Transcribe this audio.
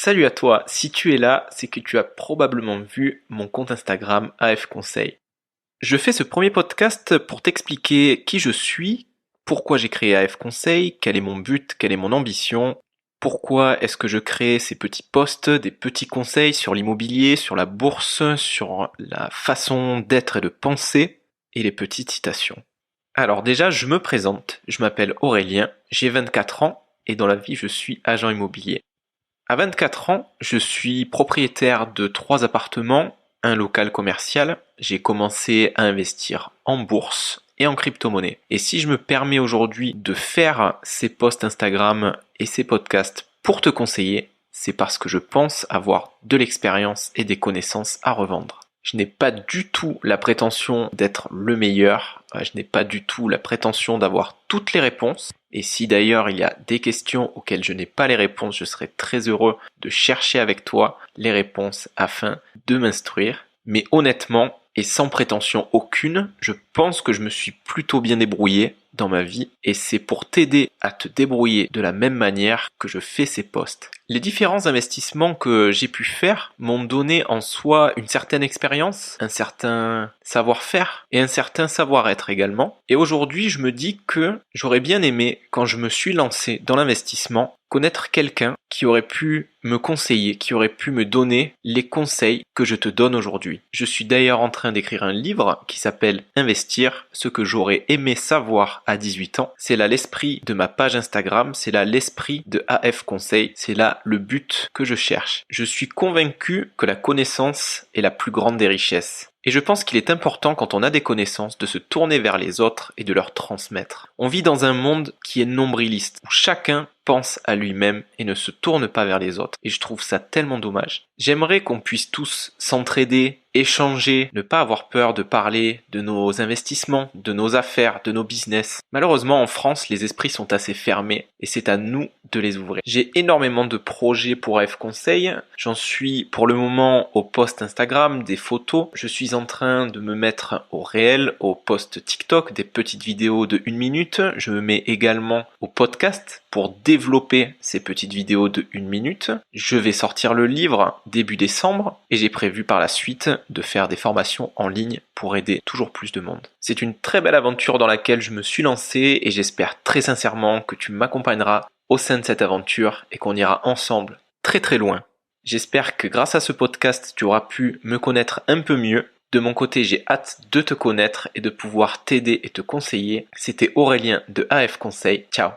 Salut à toi, si tu es là, c'est que tu as probablement vu mon compte Instagram AF Conseil. Je fais ce premier podcast pour t'expliquer qui je suis, pourquoi j'ai créé AF Conseil, quel est mon but, quelle est mon ambition, pourquoi est-ce que je crée ces petits posts, des petits conseils sur l'immobilier, sur la bourse, sur la façon d'être et de penser, et les petites citations. Alors déjà, je me présente, je m'appelle Aurélien, j'ai 24 ans, et dans la vie, je suis agent immobilier. À 24 ans, je suis propriétaire de 3 appartements, un local commercial. J'ai commencé à investir en bourse et en crypto-monnaie. Et si je me permets aujourd'hui de faire ces posts Instagram et ces podcasts pour te conseiller, c'est parce que je pense avoir de l'expérience et des connaissances à revendre. Je n'ai pas du tout la prétention d'être le meilleur, je n'ai pas du tout la prétention d'avoir toutes les réponses. Et si d'ailleurs il y a des questions auxquelles je n'ai pas les réponses, je serai très heureux de chercher avec toi les réponses afin de m'instruire. Mais honnêtement, et sans prétention aucune, je pense que je me suis plutôt bien débrouillé dans ma vie et c'est pour t'aider à te débrouiller de la même manière que je fais ces posts. Les différents investissements que j'ai pu faire m'ont donné en soi une certaine expérience, un certain savoir-faire et un certain savoir-être également. Et aujourd'hui, je me dis que j'aurais bien aimé, quand je me suis lancé dans l'investissement, connaître quelqu'un qui aurait pu me conseiller, qui aurait pu me donner les conseils que je te donne aujourd'hui. Je suis d'ailleurs en train d'écrire un livre qui s'appelle Investir, ce que j'aurais aimé savoir à 18 ans. C'est là l'esprit de ma page Instagram, c'est là l'esprit de AF Conseil, c'est là le but que je cherche. Je suis convaincu que la connaissance est la plus grande des richesses. Et je pense qu'il est important quand on a des connaissances de se tourner vers les autres et de leur transmettre. On vit dans un monde qui est nombriliste, où chacun pense à lui-même et ne se tourne pas vers les autres. Et je trouve ça tellement dommage. J'aimerais qu'on puisse tous s'entraider, échanger, ne pas avoir peur de parler de nos investissements, de nos affaires, de nos business. Malheureusement, en France, les esprits sont assez fermés et c'est à nous de les ouvrir. J'ai énormément de projets pour AF Conseil. J'en suis pour le moment au post Instagram, des photos. Je suis en train de me mettre au réel, au post TikTok, des petites vidéos de 1 minute. Je me mets également au podcast pour développer ces petites vidéos de 1 minute. Je vais sortir le livre début décembre et j'ai prévu par la suite de faire des formations en ligne pour aider toujours plus de monde. C'est une très belle aventure dans laquelle je me suis lancé et j'espère très sincèrement que tu m'accompagneras au sein de cette aventure et qu'on ira ensemble très très loin. J'espère que grâce à ce podcast, tu auras pu me connaître un peu mieux. De mon côté, j'ai hâte de te connaître et de pouvoir t'aider et te conseiller. C'était Aurélien de AF Conseil. Ciao!